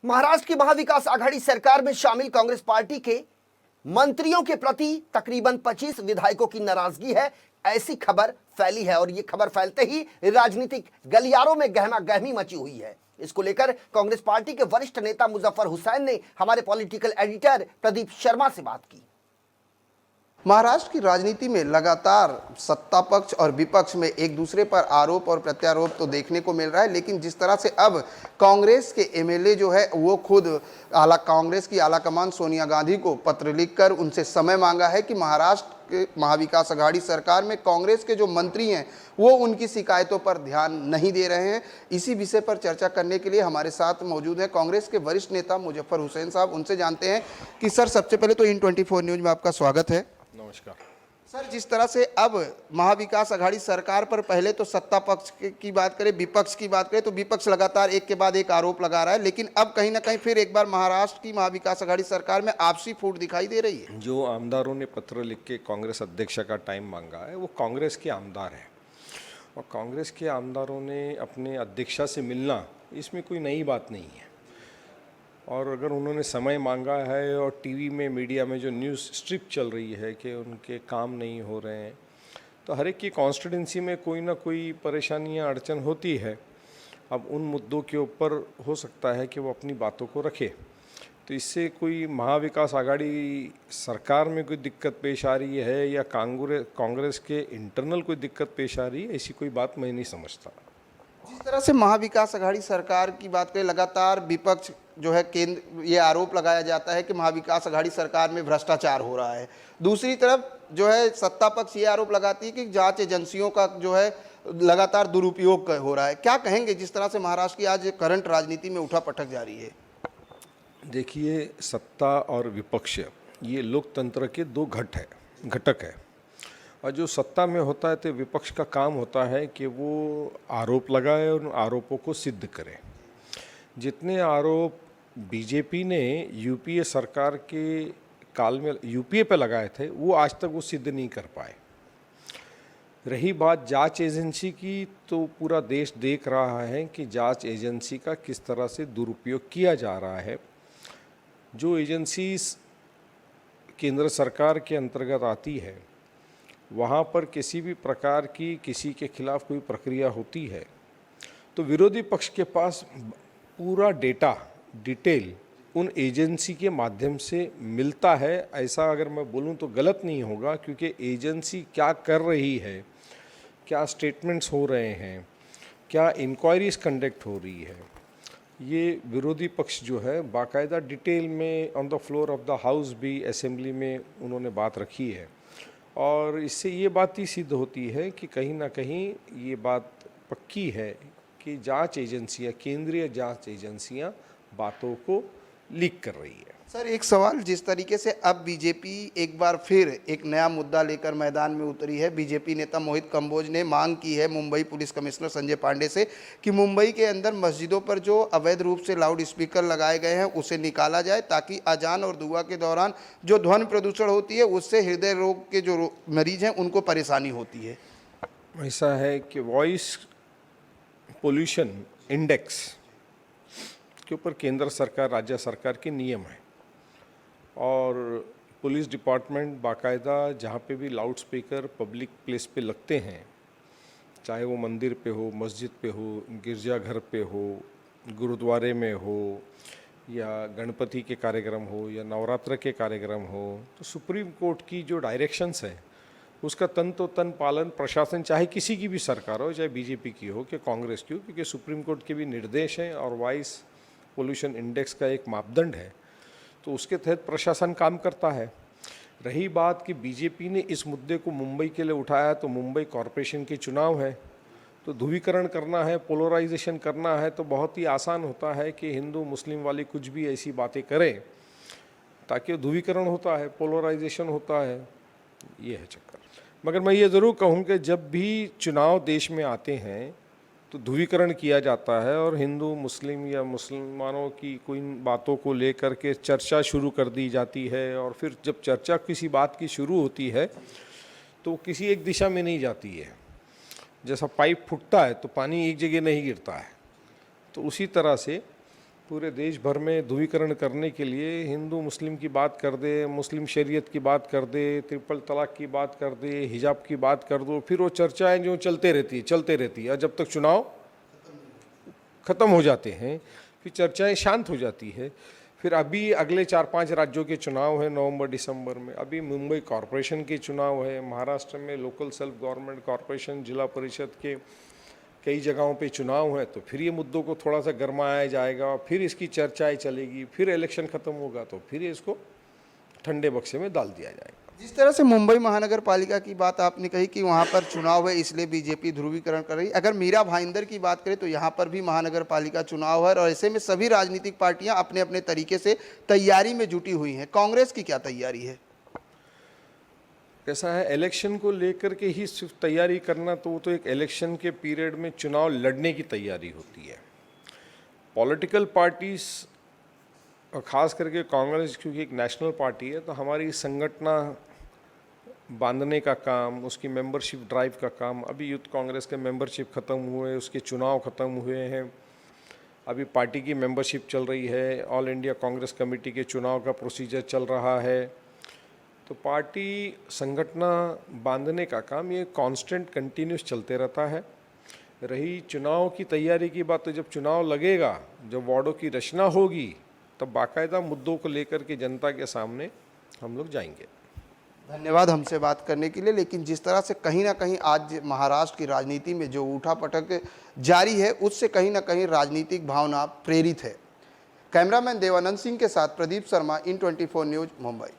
महाराष्ट्र की महाविकास आघाड़ी सरकार में शामिल कांग्रेस पार्टी के मंत्रियों के प्रति तकरीबन 25 विधायकों की नाराजगी है, ऐसी खबर फैली है। और यह खबर फैलते ही राजनीतिक गलियारों में गहमा गहमी मची हुई है। इसको लेकर कांग्रेस पार्टी के वरिष्ठ नेता मुजफ्फर हुसैन ने हमारे पॉलिटिकल एडिटर प्रदीप शर्मा से बात की। महाराष्ट्र की राजनीति में लगातार सत्ता पक्ष और विपक्ष में एक दूसरे पर आरोप और प्रत्यारोप तो देखने को मिल रहा है, लेकिन जिस तरह से अब कांग्रेस के एमएलए जो है वो खुद कांग्रेस की आलाकमान सोनिया गांधी को पत्र लिखकर उनसे समय मांगा है कि महाराष्ट्र के महाविकास आघाड़ी सरकार में कांग्रेस के जो मंत्री हैं वो उनकी शिकायतों पर ध्यान नहीं दे रहे हैं। इसी विषय पर चर्चा करने के लिए हमारे साथ मौजूद हैं कांग्रेस के वरिष्ठ नेता मुजफ्फर हुसैन साहब। उनसे जानते हैं कि सर, सबसे पहले तो इन 24 न्यूज में आपका स्वागत है। नमस्कार सर, जिस तरह से अब महाविकास आघाड़ी सरकार पर पहले तो सत्ता पक्ष की बात करें, विपक्ष की बात करें तो विपक्ष लगातार एक के बाद एक आरोप लगा रहा है, लेकिन अब कहीं ना कहीं फिर एक बार महाराष्ट्र की महाविकास आघाड़ी सरकार में आपसी फूट दिखाई दे रही है। जो आमदारों ने पत्र लिख के कांग्रेस अध्यक्ष का टाइम मांगा है वो कांग्रेस के आमदार हैं, और कांग्रेस के आमदारों ने अपने अध्यक्षा से मिलना, इसमें कोई नई बात नहीं है। और अगर उन्होंने समय मांगा है और टीवी में मीडिया में जो न्यूज़ स्ट्रिप चल रही है कि उनके काम नहीं हो रहे हैं, तो हर एक की कॉन्स्टिट्यूंसी में कोई ना कोई परेशानियां अड़चन होती है। अब उन मुद्दों के ऊपर हो सकता है कि वो अपनी बातों को रखे, तो इससे कोई महाविकास आघाड़ी सरकार में कोई दिक्कत पेश आ रही है या कांग्रेस के इंटरनल कोई दिक्कत पेश आ रही है, ऐसी कोई बात मैं नहीं समझता। जिस तरह से महाविकास आघाड़ी सरकार की बात करें, लगातार विपक्ष जो है केंद्र ये आरोप लगाया जाता है कि महाविकास आघाड़ी सरकार में भ्रष्टाचार हो रहा है। दूसरी तरफ जो है सत्ता पक्ष ये आरोप लगाती है कि जांच एजेंसियों का जो है लगातार दुरुपयोग हो रहा है। क्या कहेंगे जिस तरह से महाराष्ट्र की आज करंट राजनीति में उठापटक जारी है? देखिए, सत्ता और विपक्ष ये लोकतंत्र के दो घटक है। और जो सत्ता में होता है तो विपक्ष का काम होता है कि वो आरोप लगाए और उन आरोपों को सिद्ध करे। जितने आरोप बीजेपी ने यूपीए सरकार के काल में यूपीए पे लगाए थे वो आज तक वो सिद्ध नहीं कर पाए। रही बात जांच एजेंसी की, तो पूरा देश देख रहा है कि जांच एजेंसी का किस तरह से दुरुपयोग किया जा रहा है। जो एजेंसी केंद्र सरकार के अंतर्गत आती है वहाँ पर किसी भी प्रकार की किसी के खिलाफ कोई प्रक्रिया होती है तो विरोधी पक्ष के पास पूरा डिटेल उन एजेंसी के माध्यम से मिलता है। ऐसा अगर मैं बोलूँ तो गलत नहीं होगा, क्योंकि एजेंसी क्या कर रही है, क्या स्टेटमेंट्स हो रहे हैं, क्या इंक्वायरीज कंडक्ट हो रही है, ये विरोधी पक्ष जो है बाकायदा डिटेल में on the floor of the house भी असेंबली में उन्होंने बात रखी है। और इससे ये बात ही सिद्ध होती है कि कहीं ना कहीं ये बात पक्की है कि जांच एजेंसियां, केंद्रीय जांच एजेंसियां बातों को लीक कर रही है। सर, एक सवाल, जिस तरीके से अब बीजेपी एक बार फिर एक नया मुद्दा लेकर मैदान में उतरी है, बीजेपी नेता मोहित कंबोज ने मांग की है मुंबई पुलिस कमिश्नर संजय पांडे से कि मुंबई के अंदर मस्जिदों पर जो अवैध रूप से लाउड स्पीकर लगाए गए हैं उसे निकाला जाए, ताकि अजान और दुआ के दौरान जो ध्वनि प्रदूषण होती है उससे हृदय रोग के जो मरीज हैं उनको परेशानी होती है। ऐसा है कि वॉइस पोल्यूशन इंडेक्स के ऊपर केंद्र सरकार, राज्य सरकार के नियम है, और पुलिस डिपार्टमेंट बाकायदा जहाँ पे भी लाउड स्पीकर पब्लिक प्लेस पे लगते हैं, चाहे वो मंदिर पे हो, मस्जिद पे हो, गिरजाघर पे हो, गुरुद्वारे में हो, या गणपति के कार्यक्रम हो, या नवरात्र के कार्यक्रम हो, तो सुप्रीम कोर्ट की जो डायरेक्शंस हैं उसका तन तो तन पालन प्रशासन, चाहे किसी की भी सरकार हो, चाहे बीजेपी की हो कि कांग्रेस की हो, क्योंकि सुप्रीम कोर्ट के भी निर्देश हैं और वॉइस पोल्यूशन इंडेक्स का एक मापदंड है, तो उसके तहत प्रशासन काम करता है। रही बात कि बीजेपी ने इस मुद्दे को मुंबई के लिए उठाया, तो मुंबई कॉरपोरेशन के चुनाव है, तो ध्रुवीकरण करना है, पोलराइजेशन करना है, तो बहुत ही आसान होता है कि हिंदू मुस्लिम वाले कुछ भी ऐसी बातें करें ताकि ध्रुवीकरण होता है, पोलराइजेशन होता है, ये है चक्कर। मगर मैं ये ज़रूर कहूँ कि जब भी चुनाव देश में आते हैं तो ध्रुवीकरण किया जाता है और हिंदू मुस्लिम या मुसलमानों की कोई बातों को लेकर के चर्चा शुरू कर दी जाती है, और फिर जब चर्चा किसी बात की शुरू होती है तो किसी एक दिशा में नहीं जाती है। जैसा पाइप फूटता है तो पानी एक जगह नहीं गिरता है, तो उसी तरह से पूरे देश भर में ध्रुवीकरण करने के लिए हिंदू मुस्लिम की बात कर दे, मुस्लिम शरीयत की बात कर दे, ट्रिपल तलाक की बात कर दे, हिजाब की बात कर दो, फिर वो चर्चाएं जो चलते रहती है और जब तक चुनाव ख़त्म हो जाते हैं फिर चर्चाएं शांत हो जाती है। फिर अभी अगले 4-5 राज्यों के चुनाव हैं नवंबर दिसंबर में, अभी मुंबई कॉरपोरेशन के चुनाव है, महाराष्ट्र में लोकल सेल्फ गवर्नमेंट कॉरपोरेशन जिला परिषद के कई जगहों पे चुनाव है, तो फिर ये मुद्दों को थोड़ा सा गरमाया जाएगा, फिर इसकी चर्चाएं चलेगी, फिर इलेक्शन ख़त्म होगा तो फिर इसको ठंडे बक्से में डाल दिया जाएगा। जिस तरह से मुंबई महानगर पालिका की बात आपने कही कि वहाँ पर चुनाव है इसलिए बीजेपी ध्रुवीकरण कर रही, अगर मीरा भाईंदर की बात करें तो यहाँ पर भी महानगर पालिका चुनाव है और ऐसे में सभी राजनीतिक पार्टियां अपने अपने तरीके से तैयारी में जुटी हुई हैं। कांग्रेस की क्या तैयारी है? कैसा है, इलेक्शन को लेकर के ही सिर्फ तैयारी करना तो वो तो एक इलेक्शन के पीरियड में चुनाव लड़ने की तैयारी होती है। पॉलिटिकल पार्टीज और ख़ास करके कांग्रेस क्योंकि एक नेशनल पार्टी है तो हमारी संगठना बांधने का काम, उसकी मेंबरशिप ड्राइव का काम, अभी यूथ कांग्रेस के मेंबरशिप ख़त्म हुए, उसके चुनाव ख़त्म हुए हैं, अभी पार्टी की मेंबरशिप चल रही है, ऑल इंडिया कांग्रेस कमेटी के चुनाव का प्रोसीजर चल रहा है। तो पार्टी संगठना बांधने का काम ये कांस्टेंट कंटिन्यूस चलते रहता है। रही चुनाव की तैयारी की बात, तो जब चुनाव लगेगा, जब वार्डों की रचना होगी, तब बाकायदा मुद्दों को लेकर के जनता के सामने हम लोग जाएंगे। धन्यवाद हमसे बात करने के लिए। लेकिन जिस तरह से कहीं ना कहीं आज महाराष्ट्र की राजनीति में जो उठापटक जारी है उससे कहीं ना कहीं राजनीतिक भावना प्रेरित है। कैमरामैन देवानंद सिंह के साथ प्रदीप शर्मा, इन 24 न्यूज़, मुंबई।